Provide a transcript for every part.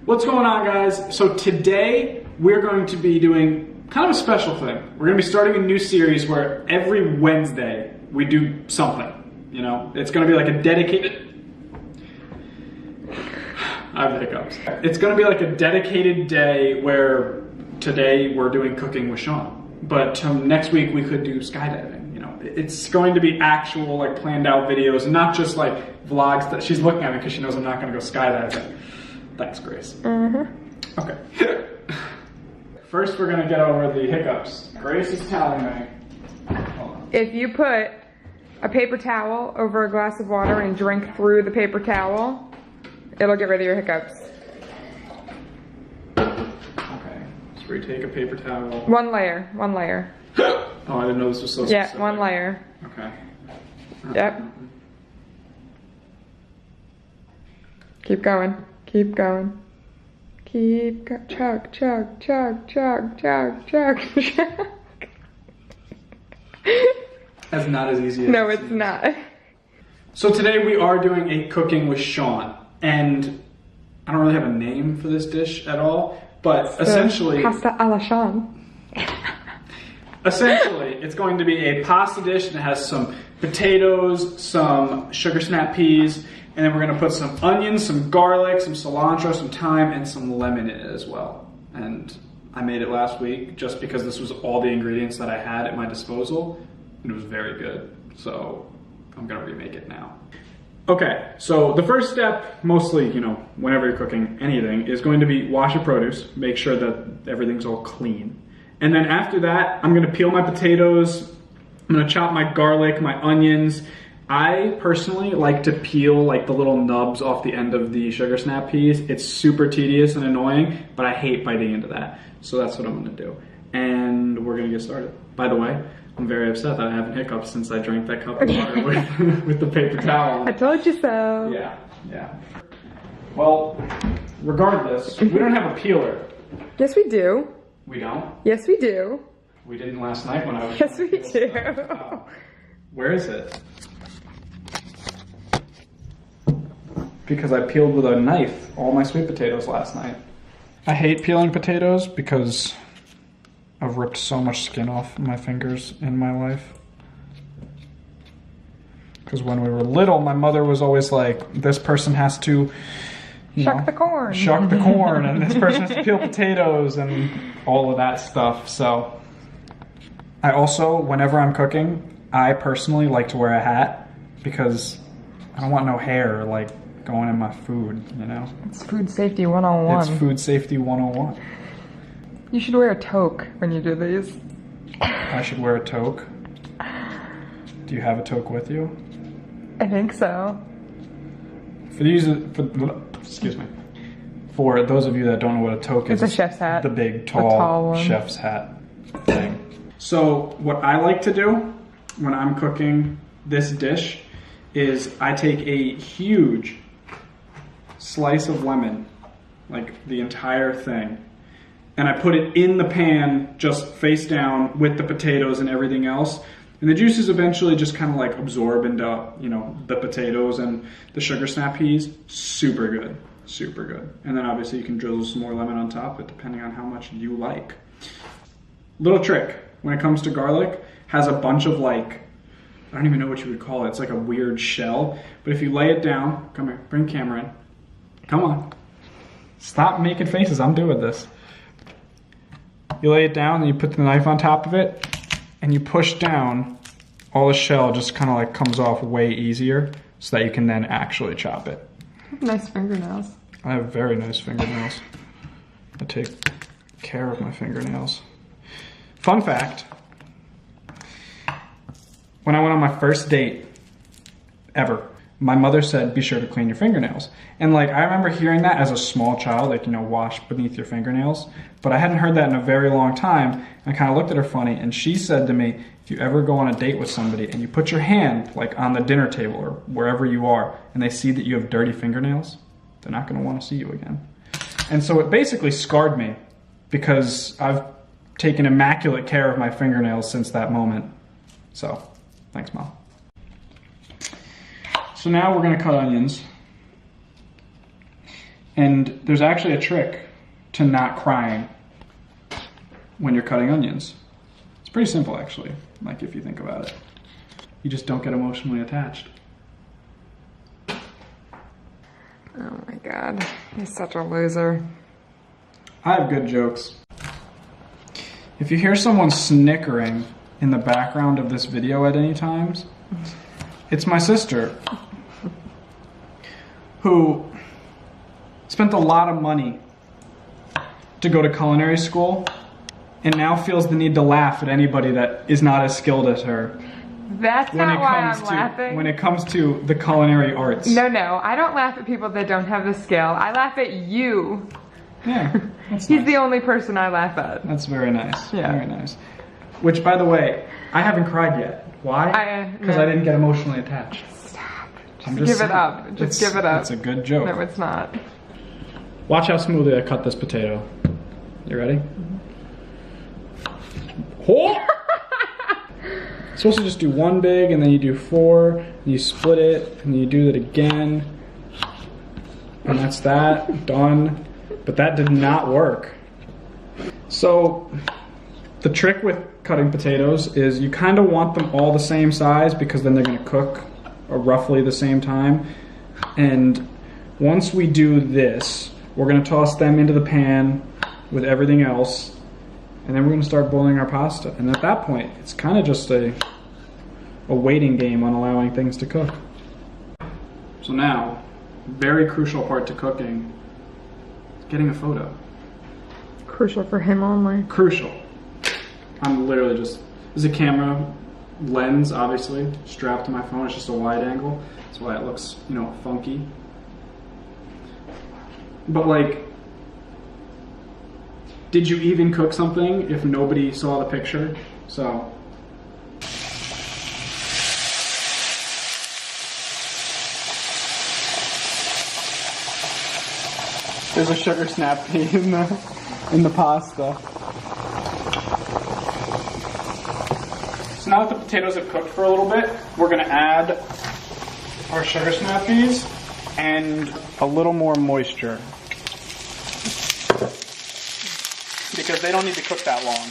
What's going on, guys? So today we're going to be doing kind of a special thing. We're going to be starting a new series where every Wednesday we do something. You know, it's going to be like a dedicated... I have the hiccups. It's going to be like a dedicated day where today we're doing cooking with Sean. But next week we could do skydiving. You know, it's going to be actual, like, planned out videos, and not just like vlogs that she's looking at me because she knows I'm not going to go skydiving. Thanks, Grace. Mm-hmm. Okay. First, we're going to get over the hiccups. Grace is telling me. Hold on. If you put a paper towel over a glass of water and drink through the paper towel, it'll get rid of your hiccups. Okay. So we take a paper towel. One layer. One layer. Oh, I didn't know this was so specific. Yeah, one layer. Okay. Yep. Keep going. Keep going. Keep go. Chug, chug, chug, chug, chug, chug, chug. That's not as easy as no, it's not. So today we are doing a cooking with Sean, and I don't really have a name for this dish at all, but essentially... Pasta a la Sean. Essentially, it's going to be a pasta dish that has some potatoes, some sugar snap peas, and then we're going to put some onions, some garlic, some cilantro, some thyme, and some lemon in it as well. And I made it last week just because this was all the ingredients that I had at my disposal, and it was very good. So I'm going to remake it now. Okay, so the first step, mostly, you know, whenever you're cooking anything, is going to be wash your produce, make sure that everything's all clean. And then after that, I'm going to peel my potatoes, I'm going to chop my garlic, my onions. I personally like to peel like the little nubs off the end of the sugar snap peas. It's super tedious and annoying, but I hate biting into that. So that's what I'm gonna do. And we're gonna get started. By the way, I'm very upset that I haven't hiccuped since I drank that cup of water with the paper towel. I told you so. Yeah. Well, regardless, we don't have a peeler. Yes, we do. We don't? Yes, we do. We didn't last night when I was... Yes, we do. Oh. Where is it? Because I peeled with a knife all my sweet potatoes last night. I hate peeling potatoes because I've ripped so much skin off my fingers in my life. Because when we were little, my mother was always like, this person has to... Shuck the corn. Shuck the corn, and this person has to peel potatoes and all of that stuff. So I also, whenever I'm cooking, I personally like to wear a hat because I don't want no hair like going in my food, you know? It's food safety 101. It's food safety 101. You should wear a toque when you do these. I should wear a toque? Do you have a toque with you? I think so. For those of you that don't know what a toque is, it's a chef's hat. The big, tall chef's hat thing. So what I like to do when I'm cooking this dish is I take a huge slice of lemon, like the entire thing, and I put it in the pan just face down with the potatoes and everything else. And the juices eventually just kind of like absorb into, you know, the potatoes and the sugar snap peas. Super good, super good. And then obviously you can drizzle some more lemon on top, but depending on how much you like. Little trick, when it comes to garlic, has a bunch of like, I don't even know what you would call it. It's like a weird shell. But if you lay it down, come here, bring camera in. Come on. Stop making faces, I'm doing this. You lay it down and you put the knife on top of it and you push down, all the shell just kind of like comes off way easier so that you can then actually chop it. Nice fingernails. I have very nice fingernails. I take care of my fingernails. Fun fact. When I went on my first date ever, my mother said, be sure to clean your fingernails. And like, I remember hearing that as a small child, like, you know, wash beneath your fingernails. But I hadn't heard that in a very long time. And I kind of looked at her funny, and she said to me, if you ever go on a date with somebody and you put your hand like on the dinner table or wherever you are, and they see that you have dirty fingernails, they're not gonna wanna see you again. And so it basically scarred me because I've taken immaculate care of my fingernails since that moment. So, thanks, Mom. So now we're gonna cut onions. And there's actually a trick to not crying when you're cutting onions. It's pretty simple actually, like if you think about it. You just don't get emotionally attached. Oh my God, he's such a loser. I have good jokes. If you hear someone snickering in the background of this video at any times, it's my sister, who spent a lot of money to go to culinary school and now feels the need to laugh at anybody that is not as skilled as her. That's not why I'm laughing. When it comes to the culinary arts. No, I don't laugh at people that don't have the skill. I laugh at you. Yeah, that's He's nice. the only person I laugh at. That's very nice. Yeah. Very nice. Which, by the way, I haven't cried yet. Why? Because I didn't get emotionally attached. Stop. I'm Just give it up. Just give it up. It's a good joke. No, it's not. Watch how smoothly I cut this potato. You ready? Oh! You're supposed to just do one big, and then you do four, and you split it, and you do that again. And that's that. Done. But that did not work. So, the trick with cutting potatoes is you kind of want them all the same size because then they're going to cook roughly the same time. And once we do this, we're going to toss them into the pan with everything else, and then we're going to start boiling our pasta. And at that point, it's kind of just a waiting game on allowing things to cook. So now, very crucial part to cooking is getting a photo. Crucial for him only. Crucial. I'm literally just, there's a camera lens, obviously, strapped to my phone. It's just a wide angle. That's why it looks, you know, funky. But like, did you even cook something if nobody saw the picture? So. There's a sugar snap pea in the pasta. So now that the potatoes have cooked for a little bit, we're gonna add our sugar snap peas and a little more moisture, because they don't need to cook that long.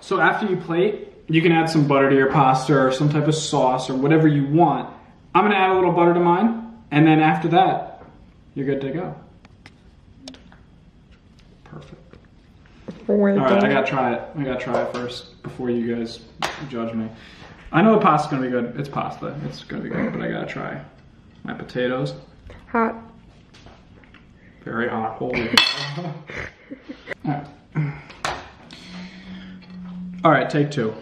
So after you plate, you can add some butter to your pasta or some type of sauce or whatever you want. I'm gonna add a little butter to mine, and then after that, you're good to go. Perfect. All right, I gotta try it. I gotta try it first before you guys judge me. I know the pasta's gonna be good. It's pasta. It's gonna be good, but I gotta try my potatoes. Hot. Very hot. Holy. All right. All right, take two.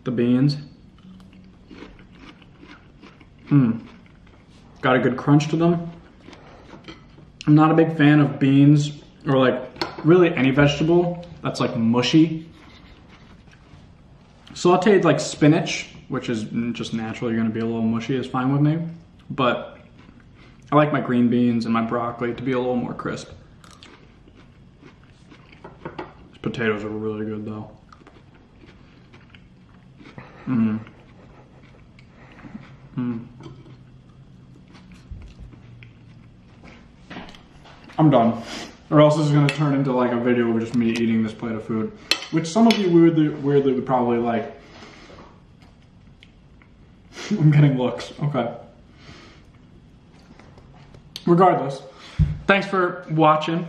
The beans. Got a good crunch to them. I'm not a big fan of beans or like really any vegetable that's like mushy. Sauteed like spinach, which is just naturally gonna be a little mushy, is fine with me. But I like my green beans and my broccoli to be a little more crisp. These potatoes are really good though. I'm done. Or else this is gonna turn into like a video of just me eating this plate of food, which some of you weirdly would probably like. I'm getting looks. Okay. Regardless, thanks for watching.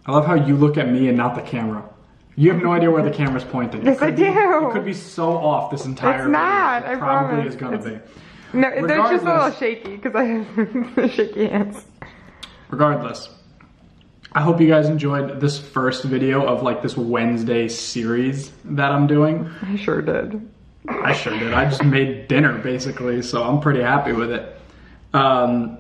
I love how you look at me and not the camera. You have no idea where the camera's pointing. Yes, I do. It could be so off this entire It's not. video. It I probably promise. is gonna be. No, they're just a little Regardless- shaky because I have shaky hands. Regardless, I hope you guys enjoyed this first video of like this Wednesday series that I'm doing. I sure did. I sure did. I just made dinner basically, so I'm pretty happy with it. I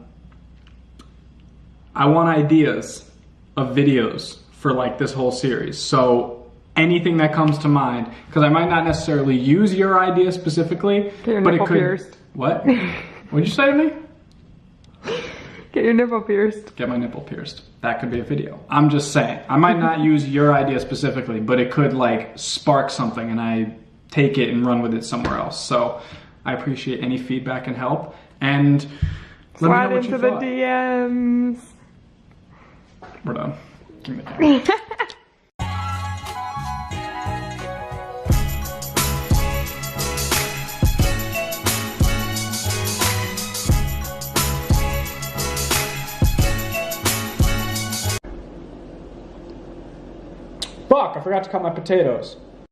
want ideas of videos for like this whole series. So anything that comes to mind, because I might not necessarily use your idea specifically, but it could. Pierced. What? What'd you say to me? Get your nipple pierced. Get my nipple pierced. That could be a video. I'm just saying. I might not use your idea specifically, but it could like spark something and I take it and run with it somewhere else. So I appreciate any feedback and help. And let slide me know what into you the thought. DMs. We're done. Give me the camera. Fuck, I forgot to cut my potatoes.